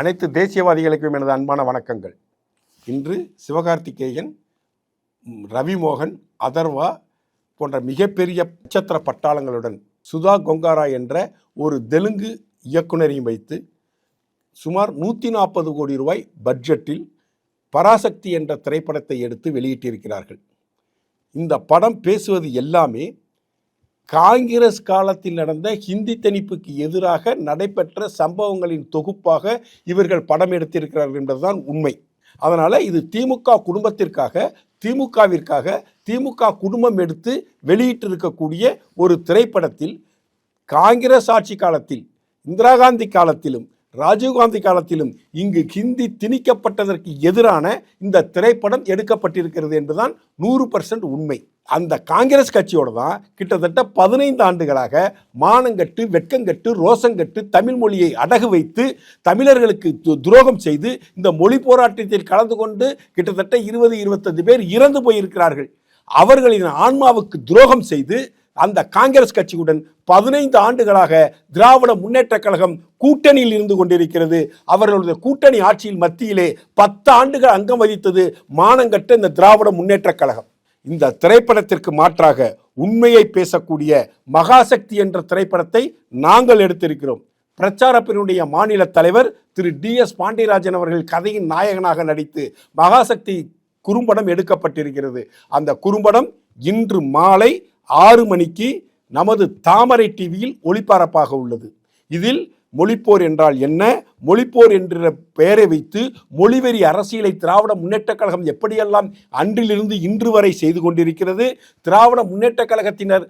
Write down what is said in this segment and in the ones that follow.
அனைத்து தேசியவாதிகளுக்கும் எனது அன்பான வணக்கங்கள். இன்று சிவகார்த்திகேயன், ரவிமோகன், அதர்வா போன்ற மிகப்பெரிய நட்சத்திர பட்டாளங்களுடன் சுதா கொங்காரா என்ற ஒரு தெலுங்கு இயக்குனரையும் வைத்து சுமார் 140 கோடி ரூபாய் பட்ஜெட்டில் பராசக்தி என்ற திரைப்படத்தை எடுத்து வெளியிட்டிருக்கிறார்கள். இந்த படம் பேசுவது எல்லாமே காங்கிரஸ் காலத்தில் நடந்த ஹிந்தி திணிப்புக்கு எதிராக நடைபெற்ற சம்பவங்களின் தொகுப்பாக இவர்கள் படம் எடுத்திருக்கிறார்கள் என்பதுதான் உண்மை. அதனால் இது திமுக குடும்பத்திற்காக, திமுக குடும்பம் எடுத்து வெளியிட்டிருக்கக்கூடிய ஒரு திரைப்படத்தில் காங்கிரஸ் ஆட்சி காலத்தில், இந்திரா காந்தி காலத்திலும், ராஜீவ்காந்தி காலத்திலும் இங்கு ஹிந்தி திணிக்கப்பட்டதற்கு எதிரான இந்த திரைப்படம் எடுக்கப்பட்டிருக்கிறது என்பதுதான் 100% உண்மை. அந்த காங்கிரஸ் கட்சியோடு தான் கிட்டத்தட்ட 15 ஆண்டுகளாக மானங்கட்டு, வெட்கங்கட்டு, ரோசங்கட்டு தமிழ் மொழியை அடகு வைத்து தமிழர்களுக்கு துரோகம் செய்து இந்த மொழி போராட்டத்தில் கலந்து கொண்டு கிட்டத்தட்ட 20-25 பேர் இறந்து போயிருக்கிறார்கள். அவர்களின் ஆன்மாவுக்கு துரோகம் செய்து அந்த காங்கிரஸ் கட்சியுடன் 15 ஆண்டுகளாக திராவிட முன்னேற்ற கழகம் கூட்டணியில் இருந்து கொண்டிருக்கிறது. அவர்களுடைய கூட்டணி ஆட்சியில் மத்தியிலே 10 ஆண்டுகள் அங்கம் வகித்தது மானங்கட்ட இந்த திராவிட முன்னேற்ற கழகம். இந்த திரைப்படத்திற்கு மாற்றாக உண்மையை பேசக்கூடிய மகாசக்தி என்ற திரைப்படத்தை நாங்கள் எடுத்திருக்கிறோம். பிரச்சார பிரிவுடைய மாநில தலைவர் திரு DS பாண்டியராஜன் அவர்கள் கதையின் நாயகனாக நடித்து மகாசக்தி குறும்படம் எடுக்கப்பட்டிருக்கிறது. அந்த குறும்படம் இன்று மாலை 6 மணிக்கு நமது தாமரை டிவியில் ஒளிபரப்பாக உள்ளது. இதில் மொழிப்போர் என்றால் என்ன, மொழிப்போர் என்ற பெயரை வைத்து மொழிவெறி அரசியலை திராவிட முன்னேற்ற கழகம் எப்படியெல்லாம் அன்றிலிருந்து இன்று வரை செய்து கொண்டிருக்கிறது, திராவிட முன்னேற்ற கழகத்தினர்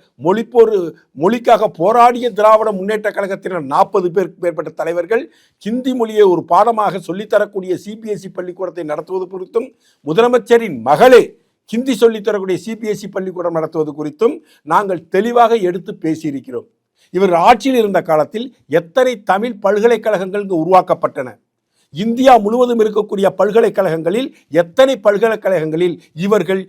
மொழிக்காக போராடிய திராவிட முன்னேற்ற கழகத்தினர் 40 பேருக்கு மேற்பட்ட தலைவர்கள் ஹிந்தி மொழியை ஒரு பாடமாக சொல்லித்தரக்கூடிய CBSE பள்ளிக்கூடத்தை நடத்துவது குறித்தும், முதலமைச்சரின் மகளே ஹிந்தி சொல்லித்தரக்கூடிய CBSE பள்ளிக்கூடம் நடத்துவது குறித்தும் நாங்கள் தெளிவாக எடுத்து பேசியிருக்கிறோம். இவர் ஆட்சியில் இருந்த காலத்தில் எத்தனை தமிழ் பல்கலைக்கழகங்கள் இங்கு உருவாக்கப்பட்டன, இந்தியா முழுவதும் இருக்கக்கூடிய பல்கலைக்கழகங்களில் எத்தனை பல்கலைக்கழகங்களில் இவர்கள்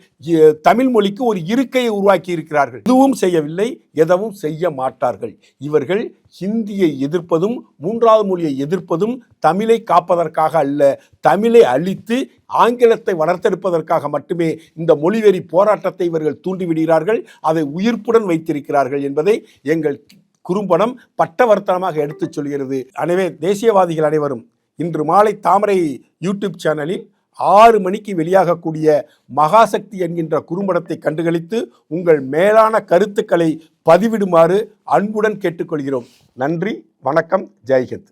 தமிழ் மொழிக்கு ஒரு இருக்கையை உருவாக்கி இருக்கிறார்கள். எதுவும் செய்யவில்லை, எதுவும் செய்ய மாட்டார்கள். இவர்கள் ஹிந்தியை எதிர்ப்பதும் 3வது மொழியை எதிர்ப்பதும் தமிழை காப்பதற்காக அல்ல, தமிழை அழித்து ஆங்கிலத்தை வளர்த்தெடுப்பதற்காக மட்டுமே இந்த மொழிவெறி போராட்டத்தை இவர்கள் தூண்டிவிடுகிறார்கள், அதை உயிர்ப்புடன் வைத்திருக்கிறார்கள் என்பதை எங்கள் குறும்படம் பட்டவர்த்தனமாக எடுத்துச் சொல்கிறது. எனவே தேசியவாதிகள் அனைவரும் இன்று மாலை தாமரை யூடியூப் சேனலில் 6 மணிக்கு வெளியாகக்கூடிய மகாசக்தி என்கின்ற குறும்படத்தை கண்டுகளித்து உங்கள் மேலான கருத்துக்களை பதிவிடுமாறு அன்புடன் கேட்டுக்கொள்கிறோம். நன்றி, வணக்கம், ஜெய்ஹிந்த்.